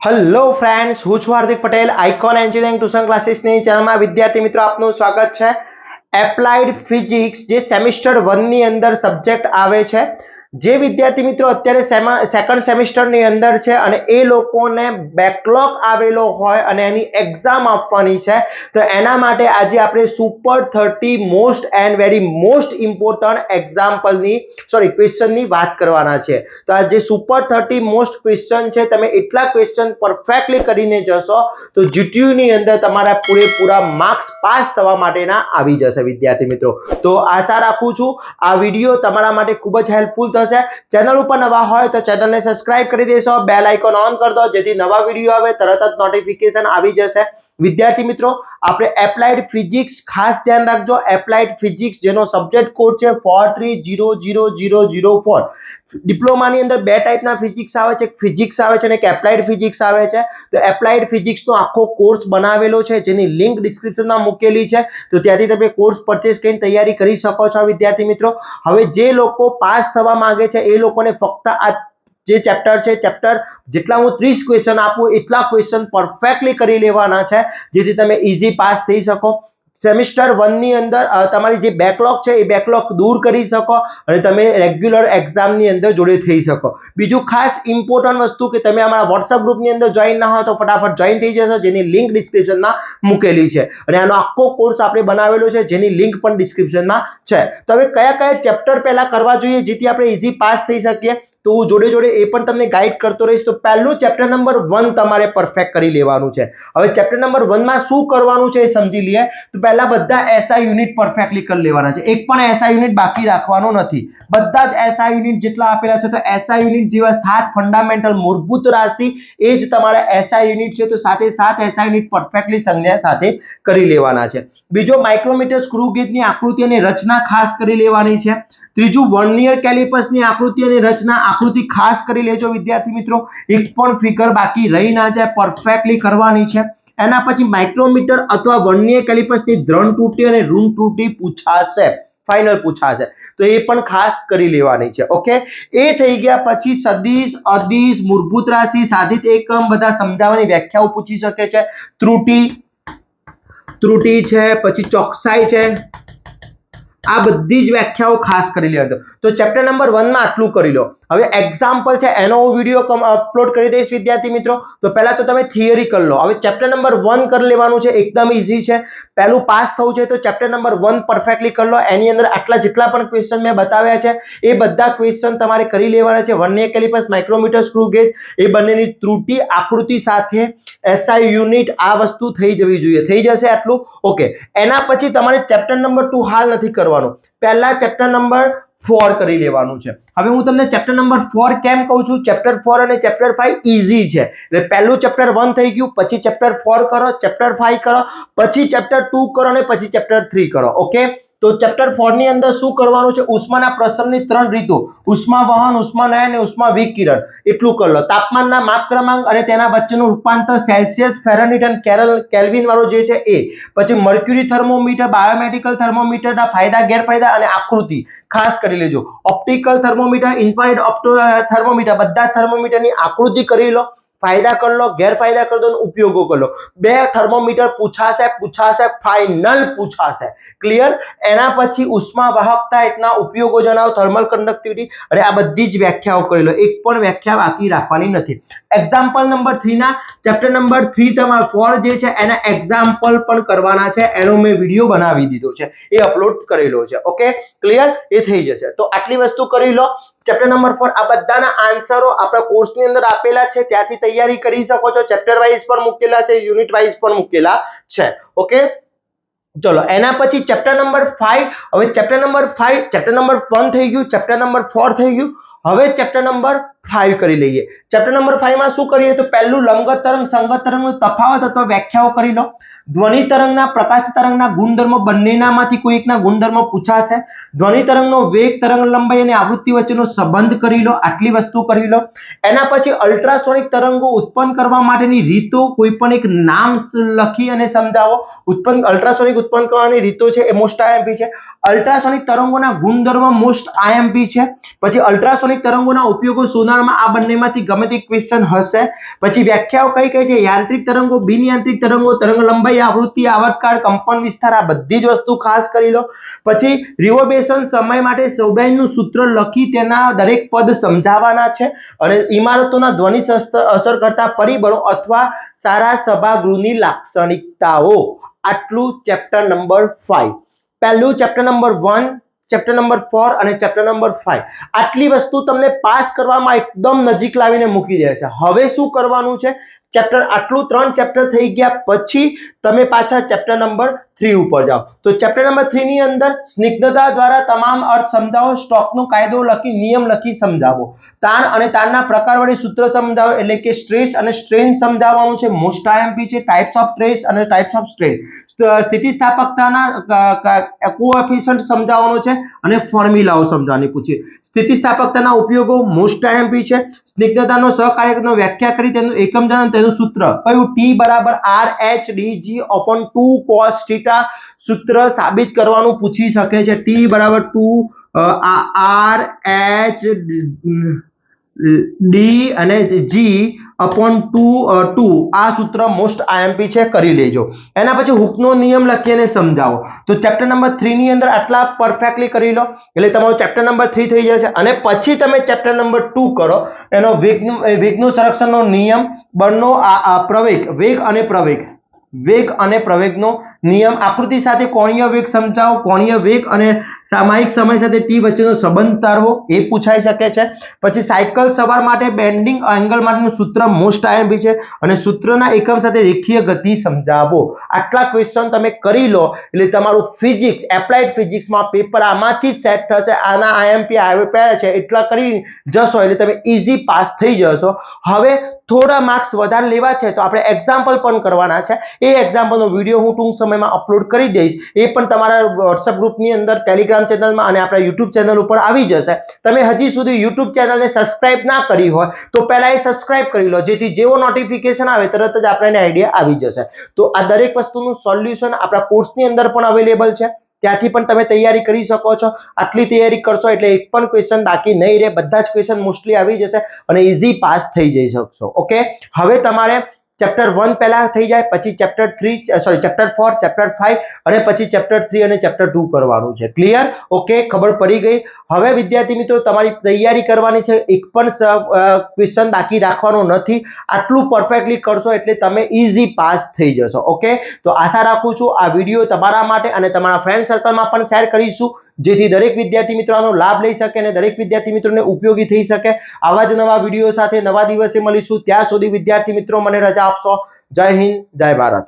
Hello friends, હું છું Hardik Patel. Icon engineering tuition ક્લાસીસની ચેનલમાં વિદ્યાર્થી મિત્રો આપનું સ્વાગત છે. એપ્લાઇડ ફિઝિક્સ જે સેમિસ્ટર 1 ની અંદર સબ્જેક્ટ આવે છે, જે વિદ્યાર્થી મિત્રો અત્યારે સેકન્ડ સેમિસ્ટરની અંદર છે અને એ લોકોને બેકલોગ આવેલો હોય અને એની એક્ઝામ આપવાની છે, તો એના માટે આજે આપણે super 30 most and very most important ક્વેશ્ચનની વાત કરવાના છે. તો આ જે સુપર 30 મોસ્ટ ક્વેશ્ચન છે, તમે એટલા ક્વેશ્ચન પરફેક્ટલી કરીને જશો તો જીટીયુ ની અંદર તમારા પૂરેપૂરા માર્ક્સ પાસ થવા માટેના આવી જશે વિદ્યાર્થી મિત્રો. તો આશા રાખું છું આ વિડીયો તમારા માટે ખૂબ જ હેલ્પફુલ થશે. ચેનલ ઉપર નવા હોય તો ચેનલને સબસ્ક્રાઇબ કરી દેશો, બેલ આઇકોન ઓન કરી દો જેથી નવા વિડીયો આવે તરત જ નોટિફિકેશન આવી જશે. વિદ્યાર્થી મિત્રો, આપણે એપ્લાઇડ ફિઝિક્સ ખાસ ધ્યાન રાખજો. એપ્લાઇડ ફિઝિક્સ જેનો સબ્જેક્ટ કોડ છે 43000004. ડિપ્લોમાની અંદર બે ટાઈપના ફિઝિક્સ આવે છે, એક ફિઝિક્સ આવે છે અને એક એપ્લાઇડ ફિઝિક્સ આવે છે. તો એપ્લાઇડ ફિઝિક્સનો આખો કોર્સ બનાવેલો છે જેની લિંક ડિસ્ક્રિપ્શનમાં મૂકેલી છે, તો ત્યાંથી તમે કોર્સ પરચેસ કરીને તૈયારી કરી શકો છો વિદ્યાર્થી મિત્રો. હવે જે લોકો પાસ થવા માંગે છે એ લોકોને ફક્ત આ જે ચેપ્ટર છે, ચેપ્ટર જેટલા હું 30 ક્વેશ્ચન આપું એટલા ક્વેશ્ચન પરફેક્ટલી કરી લેવાના છે જેથી તમે ઈઝી પાસ થઈ શકો. સેમિસ્ટર 1 ની અંદર તમારી જે બેકલોગ છે એ બેકલોગ દૂર કરી શકો અને તમે રેગ્યુલર એક્ઝામની અંદર જોડે થઈ શકો. બીજું ખાસ ઇમ્પોર્ટન્ટ વસ્તુ કે તમે અમારા વોટ્સઅપ ગ્રુપની અંદર જોઈન ના હોય તો ફટાફટ જોઈન થઈ જશો, જેની લિંક ડિસ્ક્રિપ્શનમાં મૂકેલી છે અને આનો આખો કોર્સ આપણે બનાવેલો છે જેની લિંક પણ ડિસ્ક્રિપ્શનમાં છે. તો હવે કયા કયા ચેપ્ટર પહેલા કરવા જોઈએ જેથી આપણે ઈઝી પાસ થઈ શકીએ, તો હું જોડે જોડે એ પણ તમને ગાઈડ કરતો રહીશ. તો પહેલું ચેપ્ટર નંબર 1 તમારે પરફેક્ટ કરી લેવાનું છે. હવે ચેપ્ટર નંબર 1 માં શું કરવાનું છે એ સમજી લઈએ. તો પહેલા બધા એસઆઈ યુનિટ પરફેક્ટલી કરી લેવાના છે. એક પણ એસઆઈ યુનિટ બાકી રાખવાનો નથી. બધા જ એસઆઈ યુનિટ જેટલા આપેલા છે, તો એસઆઈ યુનિટ જેવા 7 ફંડામેન્ટલ મૂળભૂત રાશિ એ જ તમારા એસઆઈ યુનિટ છે, તો સાથે 7 એસઆઈ યુનિટ પરફેક્ટલી સંજ્ઞા સાથે કરી લેવાના છે. બીજો માઇક્રોમીટર સ્ક્રૂ ગેજની આકૃતિ અને રચના ખાસ કરી લેવાની છે. ત્રીજું વર્નિયર કેલિપર્સની આકૃતિ અને રચના આકૃતિ ખાસ કરી લેજો વિદ્યાર્થી મિત્રો. એક પણ ફિગર બાકી રહી ના જાય, પરફેક્ટલી કરવાની છે. એના પછી માઇક્રોમીટર અથવા વર્નિયર કેલિપર્સની ધ્રણ ત્રુટિ અને ઋણ ત્રુટિ પૂછાશે, ફાઇનલ પૂછાશે, તો એ પણ ખાસ કરી લેવાની છે. ઓકે, એ થઈ ગયા પછી સદિશ, અદિશ, મૂળભૂત રાશિ, સાધિત એકમ બધા સમજાવવાની વ્યાખ્યાઓ પૂછી શકે છે. ત્રુટિ છે, પછી ચોકસાઈ છે, આ બધી જ વ્યાખ્યાઓ ખાસ કરી લેજો. તો ચેપ્ટર નંબર 1 માં આટલું કરી લો. હવે એક્ઝામ્પલ છે એનો હું વિડીયો અપલોડ કરી દઈશ વિદ્યાર્થી મિત્રો. તો પહેલા તો તમે થિયરી કરી લો. હવે ચેપ્ટર નંબર 1 કરી લેવાનું છે, એકદમ ઈઝી છે. પહેલું પાસ થવું છે તો ચેપ્ટર નંબર 1 પરફેક્ટલી કરી લો. એની અંદર આટલા જેટલા પણ ક્વેશ્ચન મેં બતાવ્યા છે એ બધા ક્વેશ્ચન તમારે કરી લેવાના છે. Vernier callipers, micrometer, screw gauge એ બંનેની ત્રુટિ આકૃતિ સાથે એસઆઈ યુનિટ આ વસ્તુ થઈ જવી જોઈએ. થઈ જશે આટલું? ઓકે. એના પછી તમારે ચેપ્ટર નંબર 2 હાલ નથી કરવાનું, પહેલા ચેપ્ટર નંબર 4 કરી લેવાનું છે. હવે હું તમને ચેપ્ટર નંબર 4 કેમ કહું છું? ચેપ્ટર 4 અને ચેપ્ટર 5 ઈઝી છે. એટલે પહેલું ચેપ્ટર 1 થઈ ગયું, પછી ચેપ્ટર 4 કરો, ચેપ્ટર 5 કરો, પછી ચેપ્ટર 2 કરો અને પછી ચેપ્ટર 3 કરો. ઓકે, તો ચેપ્ટર 4 ની અંદર શું કરવાનું છે? ઉષ્માના પ્રસરણની 3 રીતો, ઉષ્મા વહન, ઉષ્માનયન અને ઉષ્મા વિકિરણ, એટલું કરી લો. તાપમાનના માપ ક્રમાંક અને તેના વચ્ચેનું રૂપાંતર સેલ્સિયસ, ફેરનહીટ અને કેલ્વિન વાળો જે છે એ. પછી મર્ક્યુરી થર્મોમીટર, બાયોમેડિકલ થર્મોમીટરના ફાયદા ગેરફાયદા અને આકૃતિ ખાસ કરી લેજો. ઓપ્ટિકલ થર્મોમીટર, ઇન્ફ્રારેડ થર્મોમીટર, બધા થર્મોમીટરની આકૃતિ કરી લો, ફાયદા કરી લો, ગેરફાયદા કરી દો, ઉપયોગો કરી લો. 2 થર્મોમીટર પૂછાશે, ફાઇનલ પૂછાશે. ક્લિયર? એના પછી ઉષ્મા વાહકતા એટલા ઉપયોગો જણાવો, થર્મલ કન્ડક્ટિવિટી, અને આ બધી જ વ્યાખ્યાઓ કરી લો. એક પણ વ્યાખ્યા બાકી રાખવાની નથી. એક્ઝામ્પલ નંબર 3 ના ચેપ્ટર નંબર 3 તમારા 4 જે છે એના એક્ઝામ્પલ પણ કરવાના છે. એનો મેં વિડીયો બનાવી દીધો છે, એ અપલોડ કરેલો છે. Okay, clear? એ થઈ જશે. તો આટલી વસ્તુ કરી લો. ચેપ્ટર નંબર 4 આ બધાના આન્સરો આપણા કોર્સની અંદર આપેલા છે, ત્યાંથી તૈયારી કરી શકો છો. ચેપ્ટર વાઇઝ પણ મૂકેલા છે, યુનિટ વાઇઝ પણ મૂકેલા છે. ઓકે, ચલો એના પછી ચેપ્ટર નંબર 5. હવે ચેપ્ટર નંબર 1 થઈ ગયું, ચેપ્ટર નંબર 4 થઈ ગયું. હવે ચેપ્ટર નંબર 5 કરી લઈએ. ચેપ્ટર નંબર 5 માં શું કરીએ? તો પહેલું લંબગત તરંગ, સંગત તરંગનો તફાવત અથવા વ્યાખ્યાઓ કરી લો. ધ્વનિ તરંગના, પ્રકાશ તરંગના ગુણધર્મો બંનેનામાંથી કોઈ એકના ગુણધર્મો પૂછાશે. ધ્વનિ તરંગનો વેગ, તરંગ લંબાઈ અને આવૃત્તિ વચ્ચેનો સંબંધ કરી લો. આટલી વસ્તુ કરી લો. એના પછી અલ્ટ્રાસોનિક તરંગો ઉત્પન્ન કરવા માટેની રીતો, કોઈ પણ એક નામ લખી અને સમજાવો. અલ્ટ્રાસોનિક ઉત્પન્ન કરવાની રીતો છે એ મોસ્ટ આઈએમપી છે. અલ્ટ્રાસોનિક તરંગોના ગુણધર્મો મોસ્ટ આઈએમપી છે. પછી અલ્ટ્રાસોનિક તરંગોના ઉપયોગો શોધવા નંબરમાં આ બંનેમાંથી ગમે તે ક્વેશ્ચન હશે. પછી વ્યાખ્યાઓ કઈ કઈ છે? યાંત્રિક તરંગો, બિન યાંત્રિક તરંગો, તરંગ લંબાઈ, આવૃત્તિ, આવર્તકાળ, કંપન વિસ્તાર, આ બધી જ વસ્તુ ખાસ કરી લો. પછી રિવોલ્યુશન સમય માટે સોબેનનું સૂત્ર લખી તેના દરેક પદ સમજાવવાના છે અને ઇમારતોના ધ્વનિ અસર કરતા પરિબળો અથવા સારા સભાગૃહની લાક્ષણિકતાઓ. આટલું ચેપ્ટર નંબર 5. પહેલું ચેપ્ટર નંબર 1, ચેપ્ટર નંબર 4 અને ચેપ્ટર નંબર 5. આટલી વસ્તુ તમને પાસ કરવામાં એકદમ નજીક લાવીને મૂકી દે છે. હવે શું કરવાનું છે? ચેપ્ટર આટલું 3 ચેપ્ટર થઈ ગયા પછી તમે પાછા ચેપ્ટર નંબર 3 ઉપર જાઓ. તો ચેપ્ટર નંબર 3 ની અંદર સ્નિગ્ધતા દ્વારા તમામ અર્થ સમજાવો, સ્ટોકનો કાયદો લખી નિયમ લખી સમજાવો, તાણ અને તાણના પ્રકાર વડે સૂત્ર સમજાવો, એટલે કે સ્ટ્રેસ અને સ્ટ્રેન સમજાવવાનું છે. મોસ્ટ આઈએમપી છે. ટાઇપ્સ ઓફ સ્ટ્રેસ અને ટાઇપ્સ ઓફ સ્ટ્રેન, સ્થિતિસ્થાપકતાના કોએફિશિયન્ટ સમજાવવાનો છે અને ફોર્મ્યુલાઓ સમજાવવાની પૂછી. સ્થિતિસ્થાપકતાના ઉપયોગો મોસ્ટ આઈએમપી છે. સ્નિગ્ધતાનો સહકાર્યકનો વ્યાખ્યા કરી તેનું એકમ જણાવો, તેનું સૂત્ર કયું? T બરાબર RHDG/2 cos θ સૂત્ર સાબિત કરવાનું પૂછી શકે છે. T બરાબર 2 RHD અને G/2 આ સૂત્ર મોસ્ટ આઈએમપી છે, કરી લેજો. એના પછી હુકનો નિયમ લખીને સમજાવો. તો ચેપ્ટર નંબર 3 ની અંદર આટલા પરફેક્ટલી કરી લો એટલે તમારો ચેપ્ટર નંબર 3 થઈ જશે. અને પછી તમે ચેપ્ટર નંબર 2 કરો. એનો વેગનું સંરક્ષણનો નિયમ, બળનો પ્રવેગ, વેગ અને પ્રવેગનો નિયમ, આકૃતિ સાથે કોણીય વેગ સમજાવો, કોણીય વેગ અને સામયિક સમય સાથે t વચ્ચેનો સંબંધ તારવો, એ પૂછાઈ શકે છે. પછી સાયકલ સવાર માટે બેન્ડિંગ એંગલ માટેનું સૂત્ર મોસ્ટ આઈએમપી છે અને સૂત્રના એકમ સાથે રેખીય ગતિ સમજાવો. આટલા ક્વેશ્ચન તમે કરી લો એટલે તમારું ફિઝિક્સ, એપ્લાઇડ ફિઝિક્સમાં પેપર આમાંથી જ સેટ થશે. આના આઈએમપી આવ્યા છે એટલા કરી જશો એટલે તમે ઈઝી પાસ થઈ જશો. હવે થોડા માર્ક્સ વધારે લેવા છે તો આપણે એક્ઝામ્પલ પણ કરવાના છે. એ એક્ઝામ્પલનો વિડીયો હું ટૂંક સમયમાં અપલોડ કરી દઈશ. એ પણ તમારા વોટ્સએપ ગ્રુપની અંદર, ટેલિગ્રામ ચેનલમાં અને આપણા યુટ્યુબ ચેનલ ઉપર આવી જશે. તમે હજી સુધી યુટ્યુબ ચેનલને સબસ્ક્રાઇબ ના કરી હોય તો પહેલા એ સબસ્ક્રાઇબ કરી લો, જેથી જેવો નોટિફિકેશન આવે તરત જ આપણને આઈડિયા આવી જશે. તો આ દરેક વસ્તુનું સોલ્યુશન આપણા કોર્સની અંદર પણ અવેલેબલ છે. ત્યાંથી પણ તમે તૈયારી કરી શકો છો. આટલી તૈયારી કરશો એટલે એક પણ ક્વેશ્ચન બાકી નહીં રહે. બધા જ ક્વેશ્ચન મોસ્ટલી આવી જશે અને ઈઝી પાસ થઈ જઈ શકશો. ઓકે, હવે તમારે ચેપ્ટર 1 પહેલા થઈ જાય, પછી ચેપ્ટર 4, ચેપ્ટર 5 અને પછી ચેપ્ટર 3 અને ચેપ્ટર 2 કરવાનું છે. ક્લિયર? ઓકે, ખબર પડી ગઈ. હવે વિદ્યાર્થી મિત્રો તમારી તૈયારી કરવાની છે, એક પણ ક્વેશ્ચન બાકી રાખવાનો નથી. આટલું પરફેક્ટલી કરશો એટલે તમે ઈઝી પાસ થઈ જશો. ઓકે, તો આશા રાખું છું આ વિડીયો તમારા માટે અને તમારા ફ્રેન્ડ સર્કલમાં પણ શેર કરીશું, જેથી દરેક વિદ્યાર્થી મિત્રોનો લાભ લઈ શકે અને દરેક વિદ્યાર્થી મિત્રોને ઉપયોગી થઈ શકે. આવા જ નવા વિડીયો સાથે નવા દિવસે મળીશું. ત્યાં સુધી વિદ્યાર્થી મિત્રો મને રજા આપશો. જય હિન્દ, જય ભારત.